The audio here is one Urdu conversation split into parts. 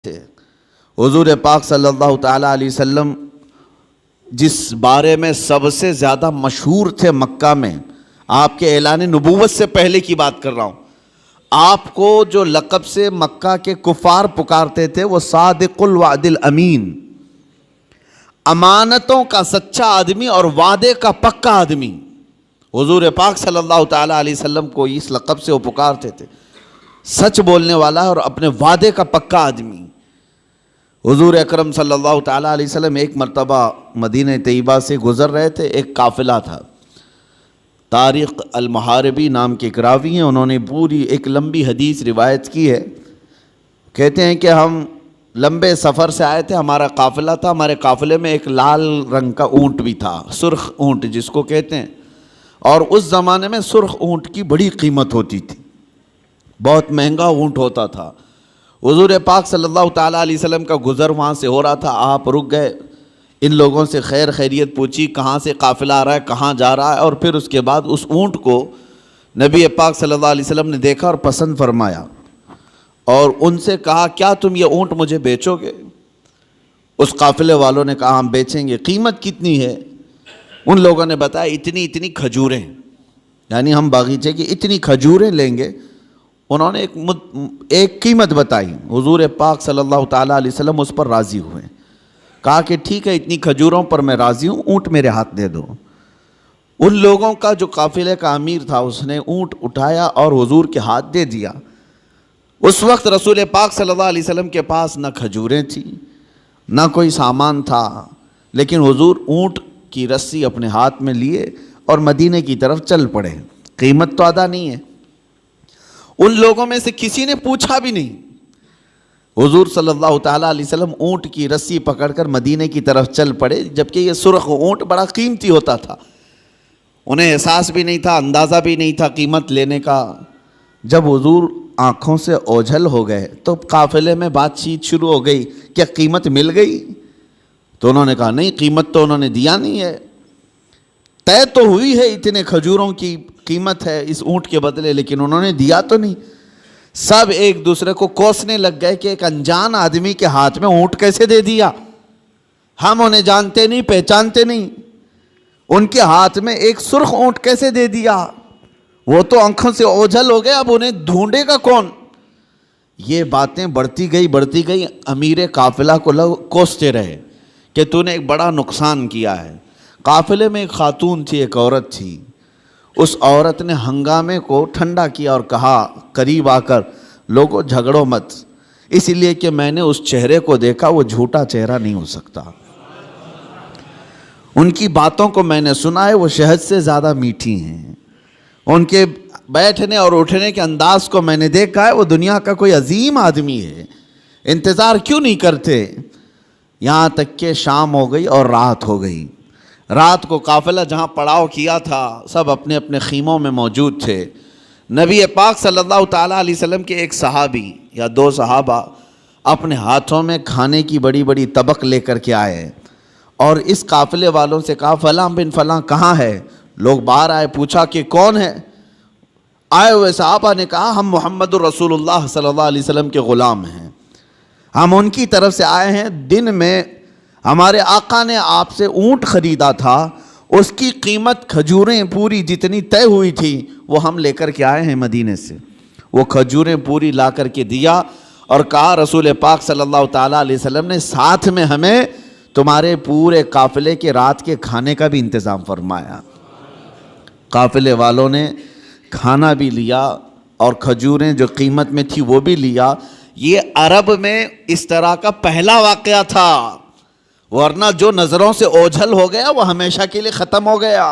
تھے۔ حضور پاک صلی اللہ تعالیٰ علیہ وسلم جس بارے میں سب سے زیادہ مشہور تھے مکہ میں، آپ کے اعلان نبوت سے پہلے کی بات کر رہا ہوں، آپ کو جو لقب سے مکہ کے کفار پکارتے تھے وہ صادق الوعد الامین، امانتوں کا سچا آدمی اور وعدے کا پکا آدمی۔ حضور پاک صلی اللہ تعالیٰ علیہ وسلم کو اس لقب سے وہ پکارتے تھے، سچ بولنے والا اور اپنے وعدے کا پکا آدمی۔ حضور اکرم صلی اللہ تعالیٰ علیہ وسلم ایک مرتبہ مدینہ طیبہ سے گزر رہے تھے، ایک قافلہ تھا، طارق المحاربی نام کے ایک راوی ہیں، انہوں نے پوری ایک لمبی حدیث روایت کی ہے۔ کہتے ہیں کہ ہم لمبے سفر سے آئے تھے، ہمارا قافلہ تھا، ہمارے قافلے میں ایک لال رنگ کا اونٹ بھی تھا، سرخ اونٹ جس کو کہتے ہیں، اور اس زمانے میں سرخ اونٹ کی بڑی قیمت ہوتی تھی، بہت مہنگا اونٹ ہوتا تھا۔ حضور پاک صلی اللہ تعالیٰ علیہ وسلم کا گزر وہاں سے ہو رہا تھا، آپ رک گئے، ان لوگوں سے خیر خیریت پوچھی، کہاں سے قافلہ آ رہا ہے، کہاں جا رہا ہے، اور پھر اس کے بعد اس اونٹ کو نبی پاک صلی اللہ علیہ وسلم نے دیکھا اور پسند فرمایا، اور ان سے کہا کیا تم یہ اونٹ مجھے بیچو گے؟ اس قافلے والوں نے کہا ہم بیچیں گے۔ قیمت کتنی ہے؟ ان لوگوں نے بتایا اتنی کھجوریں، یعنی ہم باغیچے کی اتنی کھجوریں لیں گے۔ انہوں نے ایک قیمت بتائی، حضور پاک صلی اللہ تعالیٰ علیہ وسلم اس پر راضی ہوئے، کہا کہ ٹھیک ہے اتنی کھجوروں پر میں راضی ہوں، اونٹ میرے ہاتھ دے دو۔ ان لوگوں کا جو قافلے کا امیر تھا اس نے اونٹ اٹھایا اور حضور کے ہاتھ دے دیا۔ اس وقت رسول پاک صلی اللہ علیہ وسلم کے پاس نہ کھجوریں تھیں نہ کوئی سامان تھا، لیکن حضور اونٹ کی رسی اپنے ہاتھ میں لیے اور مدینے کی طرف چل پڑے، قیمت تو ادا نہیں ہے۔ ان لوگوں میں سے کسی نے پوچھا بھی نہیں، حضور صلی اللہ تعالیٰ علیہ وسلم اونٹ کی رسی پکڑ کر مدینے کی طرف چل پڑے، جبکہ یہ سرخ اونٹ بڑا قیمتی ہوتا تھا، انہیں احساس بھی نہیں تھا، اندازہ بھی نہیں تھا قیمت لینے کا۔ جب حضور آنکھوں سے اوجھل ہو گئے تو قافلے میں بات چیت شروع ہو گئی، کیا قیمت مل گئی؟ تو انہوں نے کہا نہیں، قیمت تو انہوں نے دیا نہیں ہے، طے تو ہوئی ہے اتنے کھجوروں کی قیمت ہے اس اونٹ کے بدلے، لیکن انہوں نے دیا تو نہیں۔ سب ایک دوسرے کو کوسنے لگ گئے کہ ایک انجان آدمی کے ہاتھ میں اونٹ کیسے دے دیا، ہم انہیں جانتے نہیں، پہچانتے نہیں، ان کے ہاتھ میں ایک سرخ اونٹ کیسے دے دیا؟ وہ تو آنکھوں سے اوجھل ہو گئے، اب انہیں ڈھونڈے گا کون؟ یہ باتیں بڑھتی گئی، امیر قافلہ کو لوگ کوستے رہے کہ تو نے ایک بڑا نقصان کیا ہے۔ قافلے میں ایک خاتون تھی، ایک عورت تھی، اس عورت نے ہنگامے کو ٹھنڈا کیا اور کہا قریب آ کر لوگوں جھگڑو مت، اس لیے کہ میں نے اس چہرے کو دیکھا، وہ جھوٹا چہرہ نہیں ہو سکتا، ان کی باتوں کو میں نے سنا ہے، وہ شہد سے زیادہ میٹھی ہیں، ان کے بیٹھنے اور اٹھنے کے انداز کو میں نے دیکھا ہے، وہ دنیا کا کوئی عظیم آدمی ہے، انتظار کیوں نہیں کرتے؟ یہاں تک کہ شام ہو گئی اور رات ہو گئی۔ رات کو قافلہ جہاں پڑاؤ کیا تھا سب اپنے اپنے خیموں میں موجود تھے۔ نبی پاک صلی اللہ تعالیٰ علیہ وسلم کے ایک صحابی یا دو صحابہ اپنے ہاتھوں میں کھانے کی بڑی بڑی طبق لے کر کے آئے اور اس قافلے والوں سے کہا فلاں بن فلاں کہاں ہے؟ لوگ باہر آئے، پوچھا کہ کون ہے؟ آئے ہوئے صحابہ نے کہا ہم محمد الرسول اللہ صلی اللہ علیہ وسلم کے غلام ہیں، ہم ان کی طرف سے آئے ہیں، دن میں ہمارے آقا نے آپ سے اونٹ خریدا تھا، اس کی قیمت کھجوریں پوری جتنی طے ہوئی تھی وہ ہم لے کر کے آئے ہیں مدینے سے۔ وہ کھجوریں پوری لا کر کے دیا اور کہا رسول پاک صلی اللہ تعالیٰ علیہ وسلم نے ساتھ میں ہمیں تمہارے پورے قافلے کے رات کے کھانے کا بھی انتظام فرمایا۔ قافلے والوں نے کھانا بھی لیا اور کھجوریں جو قیمت میں تھی وہ بھی لیا۔ یہ عرب میں اس طرح کا پہلا واقعہ تھا، ورنہ جو نظروں سے اوجھل ہو گیا وہ ہمیشہ کے لیے ختم ہو گیا۔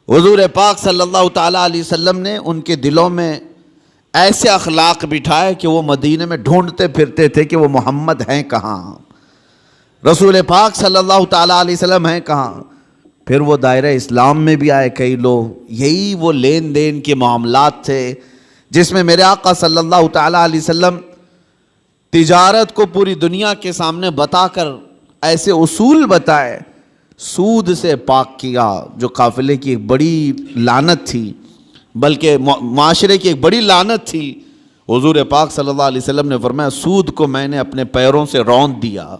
حضور پاک صلی اللہ تعالیٰ علیہ وسلم نے ان کے دلوں میں ایسے اخلاق بٹھائے کہ وہ مدینے میں ڈھونڈتے پھرتے تھے کہ وہ محمد ہیں کہاں، رسول پاک صلی اللہ تعالیٰ علیہ وسلم ہیں کہاں۔ پھر وہ دائرہ اسلام میں بھی آئے کئی لوگ، یہی وہ لین دین کے معاملات تھے جس میں میرے آقا صلی اللہ تعالیٰ علیہ وسلم تجارت کو پوری دنیا کے سامنے بتا کر ایسے اصول بتائے، سود سے پاک کیا جو قافلے کی ایک بڑی لعنت تھی، بلکہ معاشرے کی ایک بڑی لعنت تھی، حضور پاک صلی اللہ علیہ وسلم نے فرمایا سود کو میں نے اپنے پیروں سے روند دیا